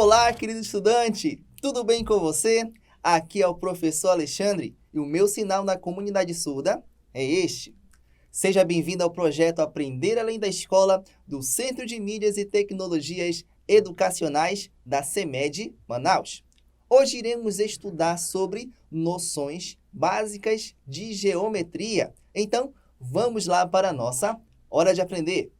Olá, querido estudante! Tudo bem com você? Aqui é o professor Alexandre e o meu sinal na comunidade surda é este. Seja bem-vindo ao projeto Aprender Além da Escola do Centro de Mídias e Tecnologias Educacionais da CEMED Manaus. Hoje iremos estudar sobre noções básicas de geometria. Então, vamos lá para a nossa hora de aprender.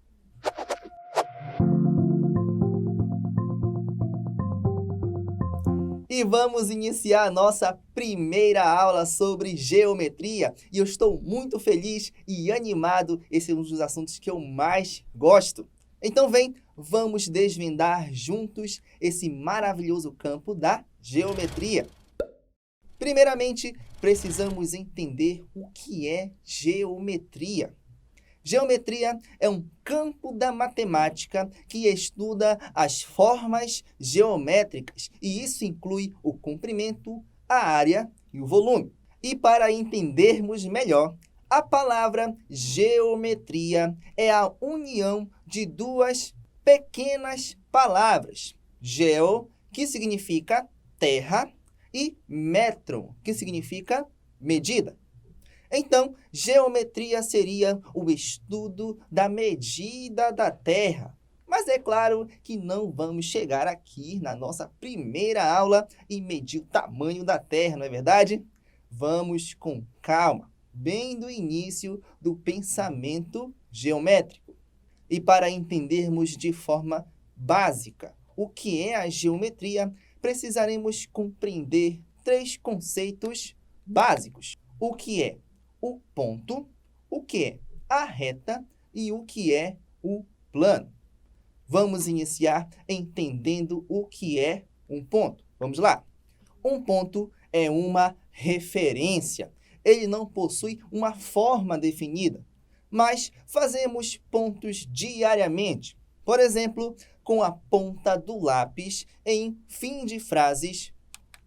E vamos iniciar a nossa primeira aula sobre geometria. E eu estou muito feliz e animado. Esse é um dos assuntos que eu mais gosto. Então vem, vamos desvendar juntos esse maravilhoso campo da geometria. Primeiramente, precisamos entender o que é geometria. Geometria é um campo da matemática que estuda as formas geométricas, e isso inclui o comprimento, a área e o volume. E para entendermos melhor, a palavra geometria é a união de duas pequenas palavras. Geo, que significa terra, e metron, que significa medida. Então, geometria seria o estudo da medida da Terra. Mas é claro que não vamos chegar aqui na nossa primeira aula e medir o tamanho da Terra, não é verdade? Vamos com calma, bem do início do pensamento geométrico. E para entendermos de forma básica o que é a geometria, precisaremos compreender três conceitos básicos. O que é o ponto, o que é a reta e o que é o plano. Vamos iniciar entendendo o que é um ponto. Vamos lá? Um ponto é uma referência. Ele não possui uma forma definida, mas fazemos pontos diariamente. Por exemplo, com a ponta do lápis em fim de frases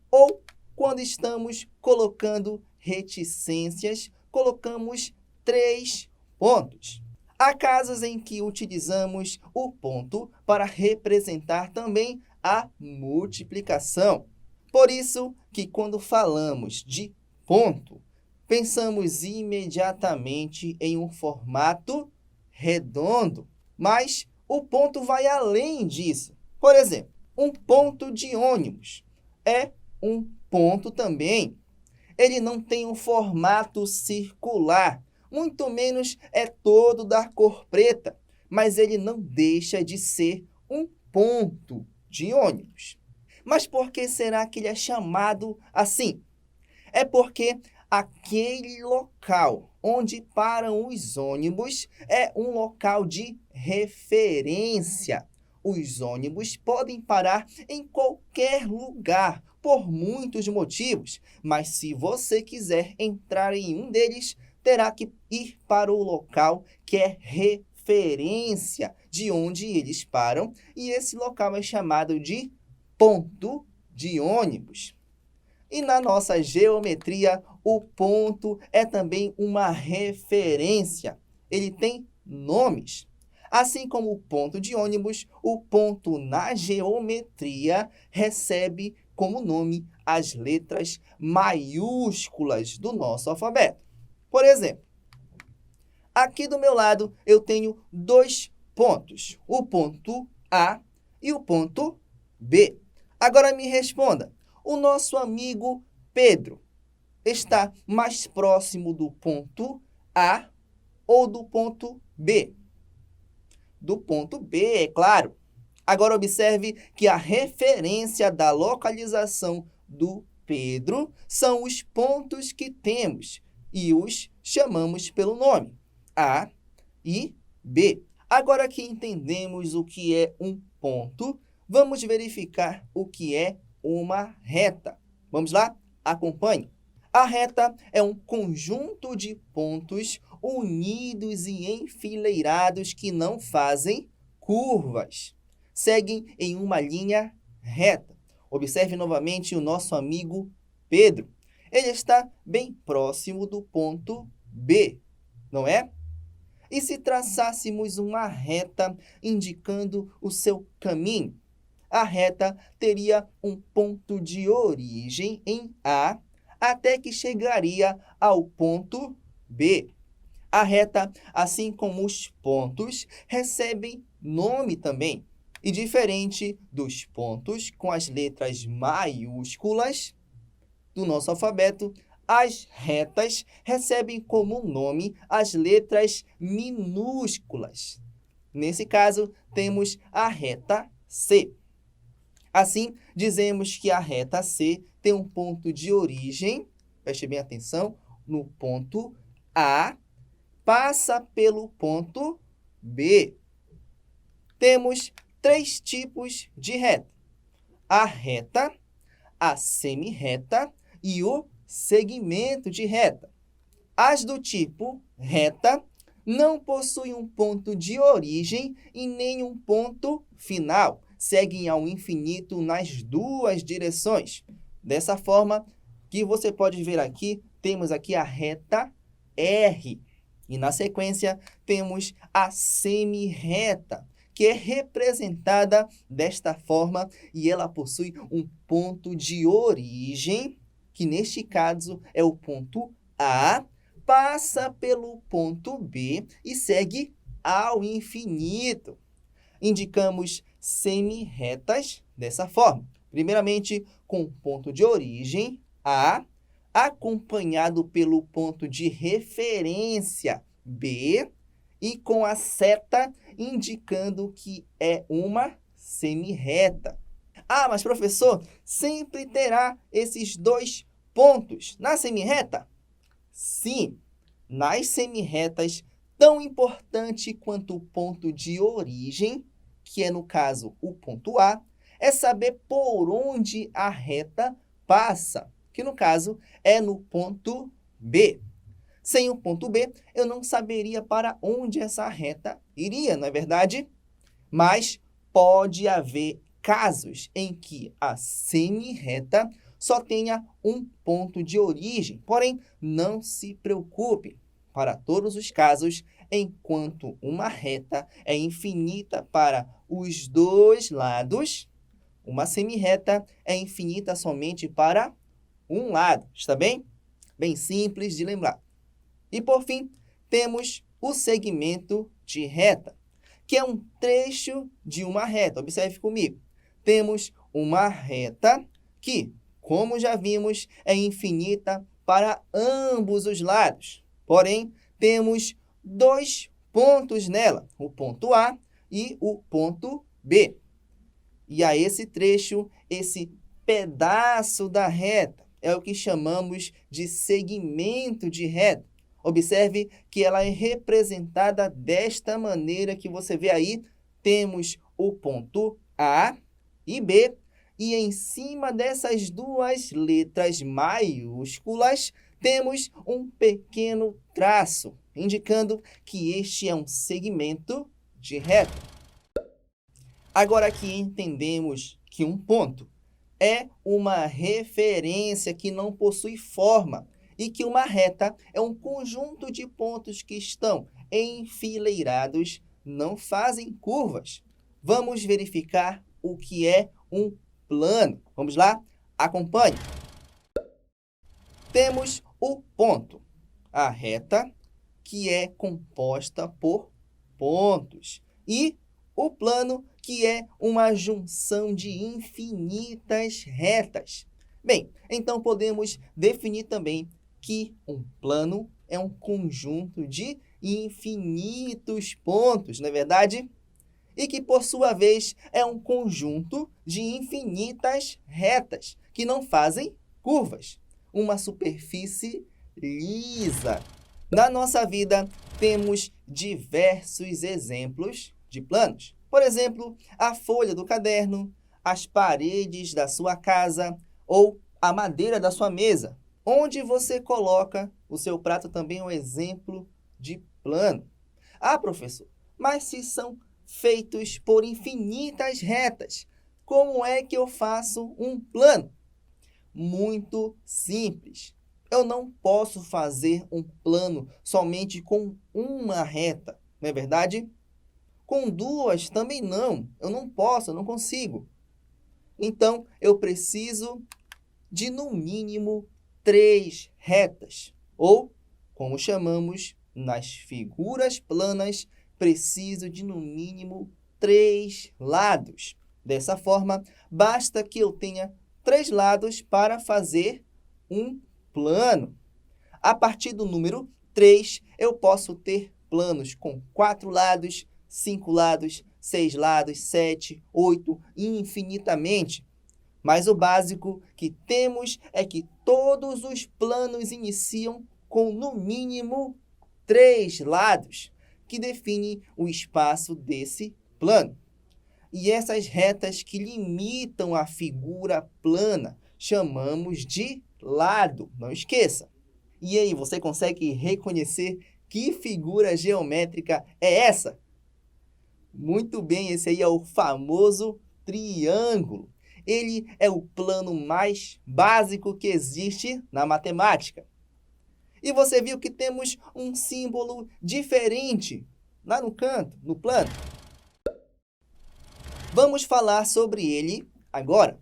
ou quando estamos colocando reticências, colocamos 3 pontos. Há casos em que utilizamos o ponto para representar também a multiplicação. Por isso que quando falamos de ponto, pensamos imediatamente em um formato redondo, mas o ponto vai além disso. Por exemplo, um ponto de ônibus é um ponto também. Ele não tem um formato circular, muito menos é todo da cor preta, mas ele não deixa de ser um ponto de ônibus. Mas por que será que ele é chamado assim? É porque aquele local onde param os ônibus é um local de referência. Os ônibus podem parar em qualquer lugar, por muitos motivos, mas se você quiser entrar em um deles, terá que ir para o local que é referência de onde eles param, e esse local é chamado de ponto de ônibus. E na nossa geometria, o ponto é também uma referência. Ele tem nomes. Assim como o ponto de ônibus, o ponto na geometria recebe como nome as letras maiúsculas do nosso alfabeto. Por exemplo, aqui do meu lado eu tenho 2 pontos, o ponto A e o ponto B. Agora me responda, o nosso amigo Pedro está mais próximo do ponto A ou do ponto B? Do ponto B, é claro. Agora observe que a referência da localização do Pedro são os pontos que temos e os chamamos pelo nome, A e B. Agora que entendemos o que é um ponto, vamos verificar o que é uma reta. Vamos lá? Acompanhe. A reta é um conjunto de pontos unidos e enfileirados que não fazem curvas. Seguem em uma linha reta. Observe novamente o nosso amigo Pedro. Ele está bem próximo do ponto B, não é? E se traçássemos uma reta indicando o seu caminho? a reta teria um ponto de origem em A até que chegaria ao ponto B. A reta, assim como os pontos, recebem nome também. E diferente dos pontos com as letras maiúsculas do nosso alfabeto, as retas recebem como nome as letras minúsculas. Nesse caso, temos a reta C. Assim, dizemos que a reta C tem um ponto de origem, preste bem atenção, no ponto A, passa pelo ponto B. Temos 3 tipos de reta: a reta, a semirreta e o segmento de reta. As do tipo reta não possuem um ponto de origem e nem um ponto final. Seguem ao infinito nas duas direções. Dessa forma, que você pode ver aqui, temos aqui a reta R. E na sequência, temos a semirreta, que é representada desta forma e ela possui um ponto de origem, que neste caso é o ponto A, passa pelo ponto B e segue ao infinito. Indicamos semirretas dessa forma. Primeiramente, com o ponto de origem A, acompanhado pelo ponto de referência B e com a seta indicando que é uma semirreta. Ah, mas professor, sempre terá esses 2 pontos na semirreta? Sim, nas semirretas, tão importante quanto o ponto de origem, que é no caso o ponto A, é saber por onde a reta passa, que no caso é no ponto B. Sem o ponto B, eu não saberia para onde essa reta iria, não é verdade? Mas pode haver casos em que a semirreta só tenha um ponto de origem. Porém, não se preocupe. Para todos os casos, enquanto uma reta é infinita para os 2 lados, uma semirreta é infinita somente para um lado. Está bem? Bem simples de lembrar. E, por fim, temos o segmento de reta, que é um trecho de uma reta. Observe comigo. Temos uma reta que, como já vimos, é infinita para ambos os lados. Porém, temos 2 pontos nela, o ponto A e o ponto B. E a esse trecho, esse pedaço da reta, é o que chamamos de segmento de reta. Observe que ela é representada desta maneira que você vê aí. Temos o ponto A e B, e em cima dessas 2 letras maiúsculas, temos um pequeno traço, indicando que este é um segmento de reta. Agora que entendemos que um ponto é uma referência que não possui forma e que uma reta é um conjunto de pontos que estão enfileirados, não fazem curvas. Vamos verificar o que é um plano. Vamos lá? Acompanhe. Temos o ponto, a reta, que é composta por pontos, e o plano, que é uma junção de infinitas retas. Bem, então podemos definir também que um plano é um conjunto de infinitos pontos, não é verdade? E que, por sua vez, é um conjunto de infinitas retas, que não fazem curvas. Uma superfície lisa. Na nossa vida, temos diversos exemplos de planos. Por exemplo, a folha do caderno, as paredes da sua casa ou a madeira da sua mesa. Onde você coloca o seu prato também é um exemplo de plano. Ah, professor, mas se são feitos por infinitas retas, como é que eu faço um plano? Muito simples. Eu não posso fazer um plano somente com uma reta, não é verdade? Com 2 também não. Eu não posso, eu não consigo. Então, eu preciso de, no mínimo, 3 retas. Ou, como chamamos nas figuras planas, preciso de, no mínimo, 3 lados. Dessa forma, basta que eu tenha 3 lados para fazer um plano. A partir do número 3, eu posso ter planos com 4 lados, 5 lados, 6 lados, 7, 8, infinitamente. Mas o básico que temos é que todos os planos iniciam com, no mínimo, 3 lados, que definem o espaço desse plano. E essas retas que limitam a figura plana chamamos de lado, não esqueça. E aí, você consegue reconhecer que figura geométrica é essa? Muito bem, esse aí é o famoso triângulo. Ele é o plano mais básico que existe na matemática. E você viu que temos um símbolo diferente lá no canto, no plano. Vamos falar sobre ele agora.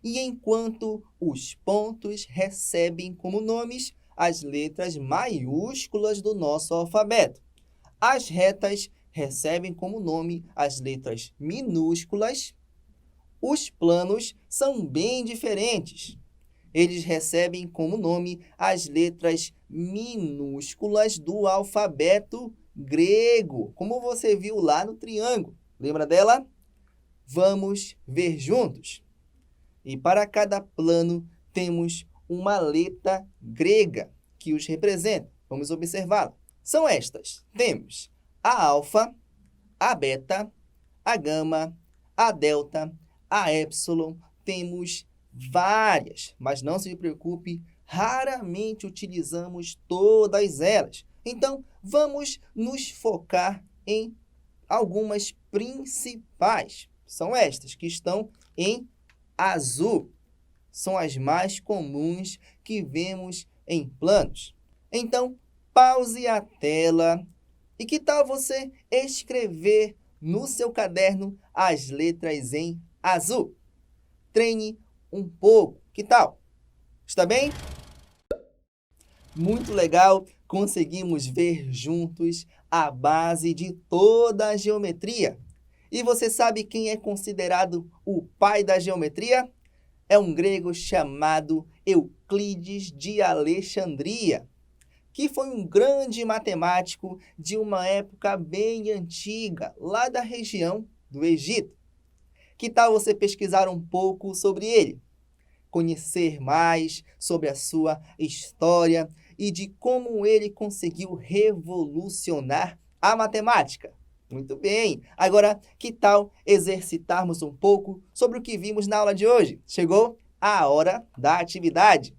E enquanto os pontos recebem como nomes as letras maiúsculas do nosso alfabeto, as retas recebem como nome as letras minúsculas. Os planos são bem diferentes. Eles recebem como nome as letras minúsculas do alfabeto grego, como você viu lá no triângulo. Lembra dela? Vamos ver juntos. E para cada plano temos uma letra grega que os representa. Vamos observá-la. São estas. Temos a alfa, a beta, a gama, a delta, a épsilon. Temos várias, mas não se preocupe, raramente utilizamos todas elas. Então, vamos nos focar em algumas principais. São estas que estão em azul. São as mais comuns que vemos em planos. Então, pause a tela e que tal você escrever no seu caderno as letras em azul? Treine um pouco. Que tal? Está bem? Muito legal! Conseguimos ver juntos a base de toda a geometria. E você sabe quem é considerado o pai da geometria? É um grego chamado Euclides de Alexandria, que foi um grande matemático de uma época bem antiga, lá da região do Egito. Que tal você pesquisar um pouco sobre ele? Conhecer mais sobre a sua história e de como ele conseguiu revolucionar a matemática. Muito bem! Agora, que tal exercitarmos um pouco sobre o que vimos na aula de hoje? Chegou a hora da atividade!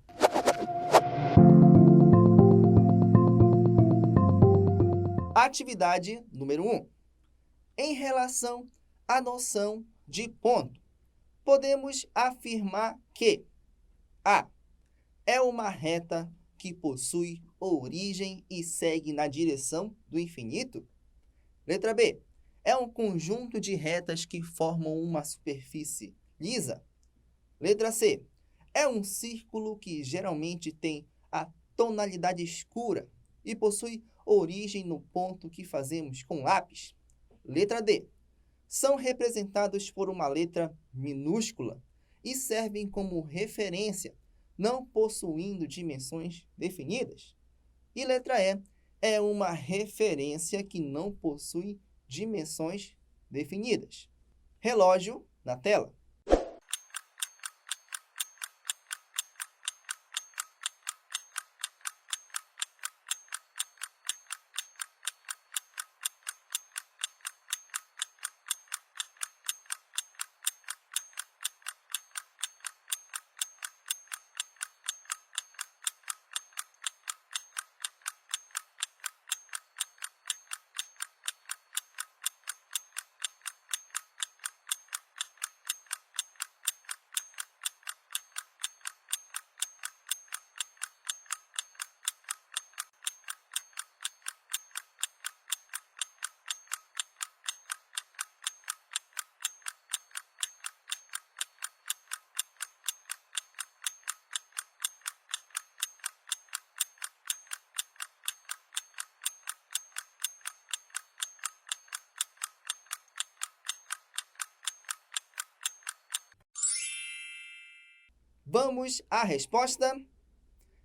Atividade número 1. Em relação à noção de ponto, podemos afirmar que A é uma reta que possui origem e segue na direção do infinito? Letra B. É um conjunto de retas que formam uma superfície lisa? Letra C. É um círculo que geralmente tem a tonalidade escura e possui origem no ponto que fazemos com lápis? Letra D. São representados por uma letra minúscula e servem como referência, não possuindo dimensões definidas? E letra E. É uma referência que não possui dimensões definidas. Relógio na tela. Vamos à resposta?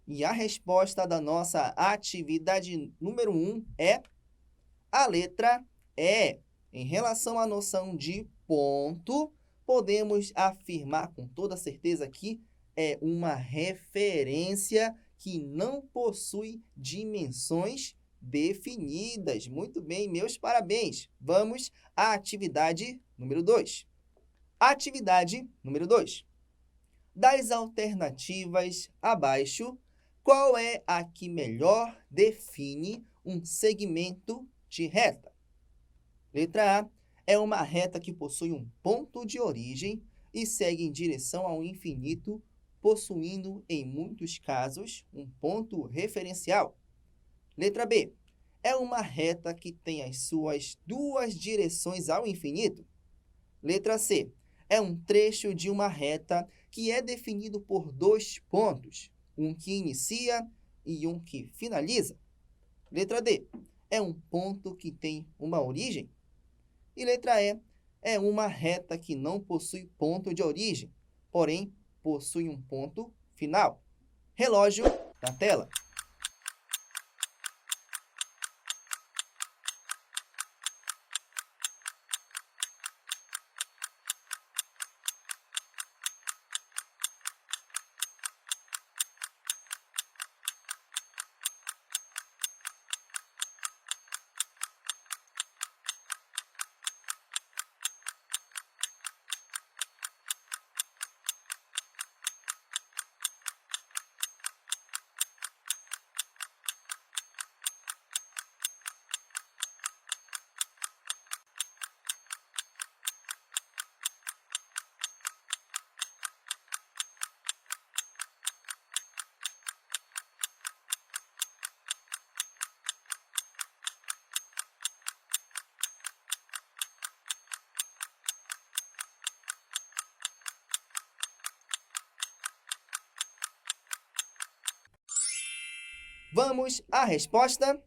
E a resposta da nossa atividade número 1 é a letra E. Em relação à noção de ponto, podemos afirmar com toda certeza que é uma referência que não possui dimensões definidas. Muito bem, meus parabéns. Vamos à atividade número 2. Atividade número 2. Das alternativas abaixo, qual é a que melhor define um segmento de reta? Letra A é uma reta que possui um ponto de origem e segue em direção ao infinito, possuindo, em muitos casos, um ponto referencial. Letra B é uma reta que tem as suas duas direções ao infinito. Letra C é um trecho de uma reta que é definido por dois pontos, um que inicia e um que finaliza. Letra D é um ponto que tem uma origem. E letra E é uma reta que não possui ponto de origem, porém possui um ponto final. Relógio na tela. Vamos à resposta?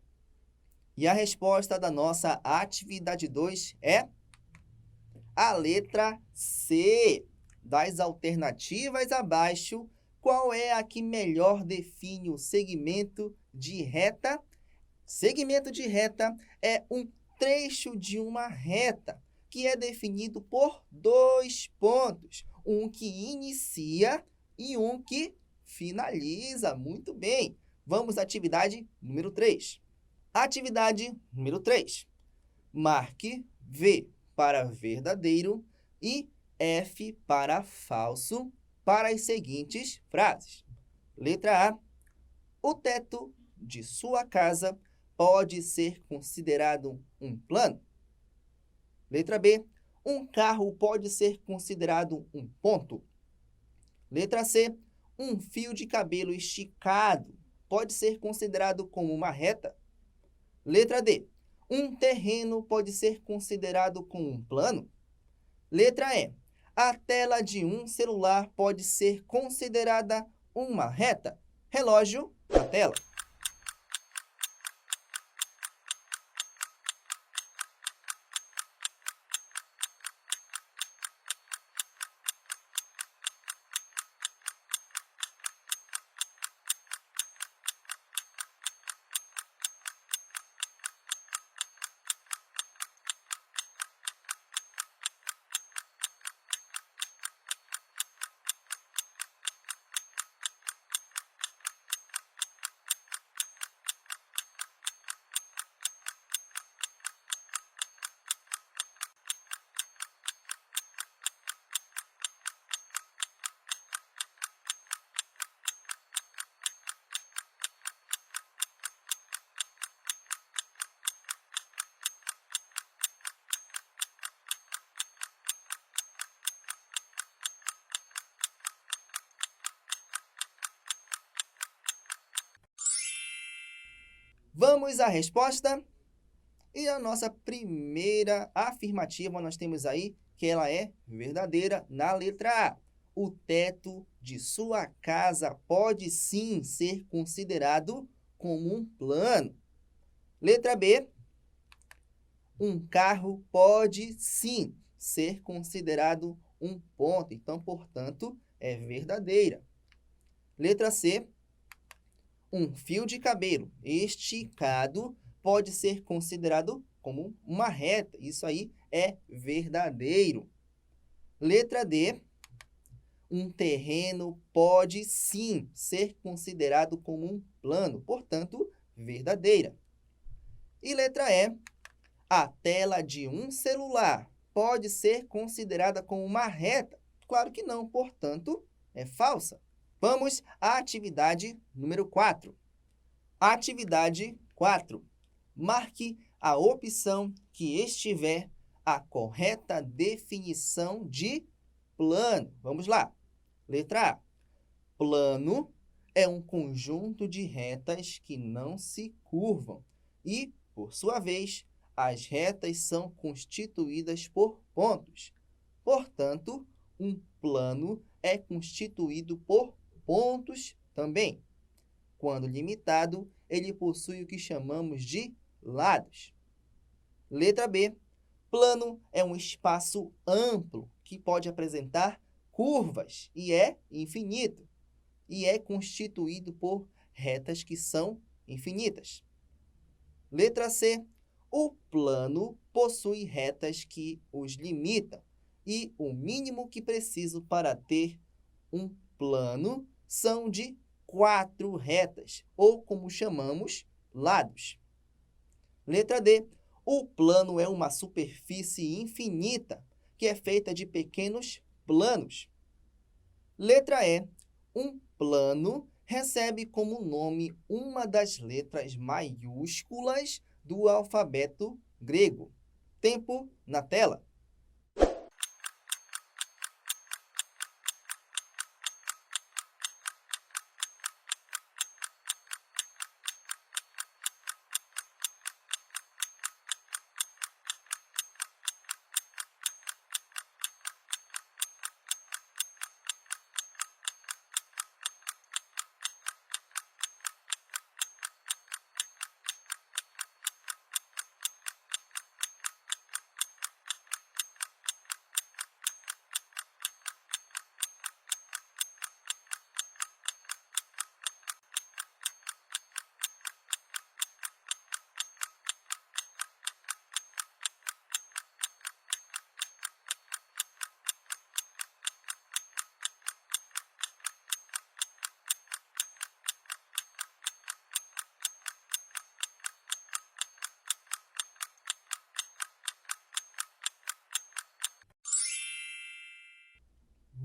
E a resposta da nossa atividade 2 é a letra C. Das alternativas abaixo, qual é a que melhor define o segmento de reta? Segmento de reta é um trecho de uma reta que é definido por dois pontos, um que inicia e um que finaliza. Muito bem. Vamos à atividade número 3. Atividade número 3. Marque V para verdadeiro e F para falso para as seguintes frases. Letra A. O teto de sua casa pode ser considerado um plano. Letra B. Um carro pode ser considerado um ponto. Letra C. Um fio de cabelo esticado pode ser considerado como uma reta. Letra D. Um terreno pode ser considerado como um plano. Letra E. A tela de um celular pode ser considerada uma reta. Relógio na tela. Vamos à resposta? E a nossa primeira afirmativa, nós temos aí que ela é verdadeira na letra A. O teto de sua casa pode sim ser considerado como um plano. Letra B. Um carro pode sim ser considerado um ponto. Então, portanto, é verdadeira. Letra C. Um fio de cabelo esticado pode ser considerado como uma reta. Isso aí é verdadeiro. Letra D. Um terreno pode sim ser considerado como um plano, portanto, verdadeira. E letra E. A tela de um celular pode ser considerada como uma reta? Claro que não, portanto, é falsa. Vamos à atividade número 4. Atividade 4. Marque a opção que estiver a correta definição de plano. Vamos lá. Letra A. Plano é um conjunto de retas que não se curvam e, por sua vez, as retas são constituídas por pontos. Portanto, um plano é constituído por pontos também. Quando limitado, ele possui o que chamamos de lados. Letra B. Plano é um espaço amplo que pode apresentar curvas e é infinito. E é constituído por retas que são infinitas. Letra C. O plano possui retas que os limitam. E o mínimo que preciso para ter um plano são de 4 retas, ou como chamamos, lados. Letra D. O plano é uma superfície infinita, que é feita de pequenos planos. Letra E. Um plano recebe como nome uma das letras maiúsculas do alfabeto grego. Tempo na tela.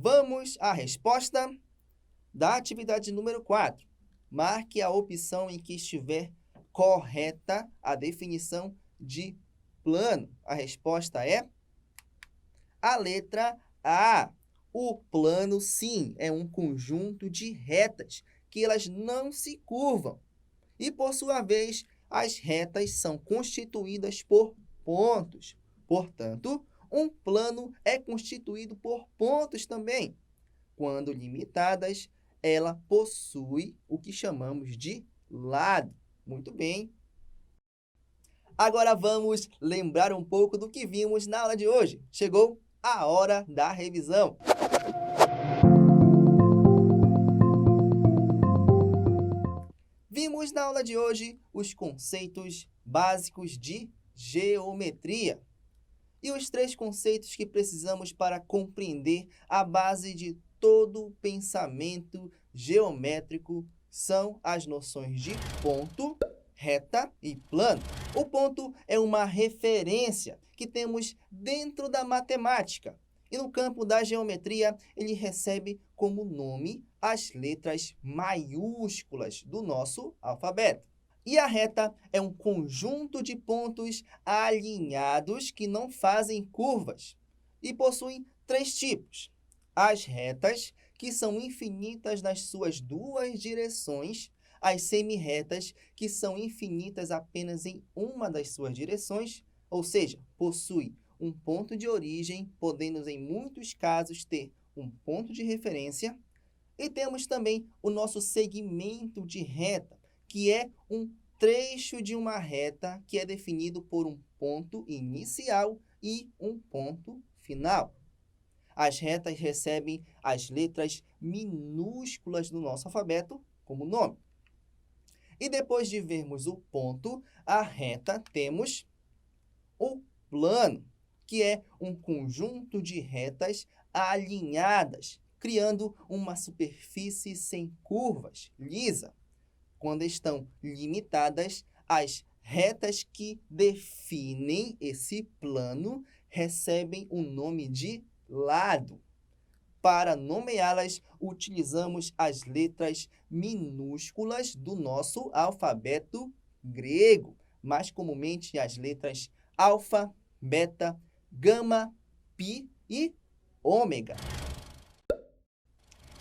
Vamos à resposta da atividade número 4. Marque a opção em que estiver correta a definição de plano. A resposta é a letra A. O plano, sim, é um conjunto de retas que elas não se curvam. E, por sua vez, as retas são constituídas por pontos. Portanto, um plano é constituído por pontos também. Quando limitadas, ela possui o que chamamos de lado. Muito bem. Agora vamos lembrar um pouco do que vimos na aula de hoje. Chegou a hora da revisão. Vimos na aula de hoje os conceitos básicos de geometria e os 3 conceitos que precisamos para compreender a base de todo o pensamento geométrico são as noções de ponto, reta e plano. O ponto é uma referência que temos dentro da matemática. E no campo da geometria, ele recebe como nome as letras maiúsculas do nosso alfabeto. E a reta é um conjunto de pontos alinhados que não fazem curvas e possuem 3 tipos. As retas, que são infinitas nas suas 2 direções, as semirretas, que são infinitas apenas em uma das suas direções, ou seja, possui um ponto de origem, podendo em muitos casos ter um ponto de referência. E temos também o nosso segmento de reta, que é um trecho de uma reta que é definido por um ponto inicial e um ponto final. as retas recebem as letras minúsculas do nosso alfabeto como nome. E depois de vermos o ponto, a reta, temos o plano, que é um conjunto de retas alinhadas, criando uma superfície sem curvas, lisa, quando estão limitadas, as retas que definem esse plano recebem o nome de lado. Para nomeá-las, utilizamos as letras minúsculas do nosso alfabeto grego, mais comumente as letras alfa, beta, gama, pi e ômega.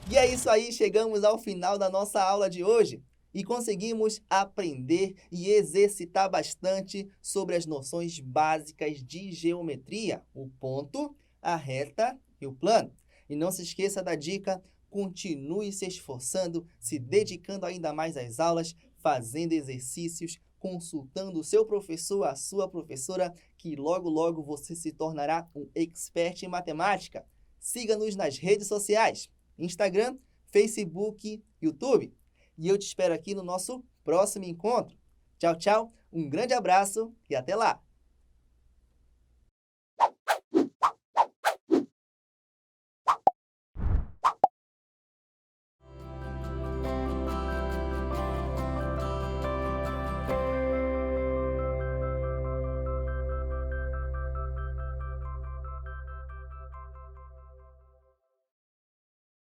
E é isso aí, chegamos ao final da nossa aula de hoje e conseguimos aprender e exercitar bastante sobre as noções básicas de geometria, o ponto, a reta e o plano. E não se esqueça da dica, continue se esforçando, se dedicando ainda mais às aulas, fazendo exercícios, consultando o seu professor, a sua professora, que logo logo você se tornará um expert em matemática. Siga-nos nas redes sociais, Instagram, Facebook, YouTube. E eu te espero aqui no nosso próximo encontro. Tchau, tchau, um grande abraço e até lá!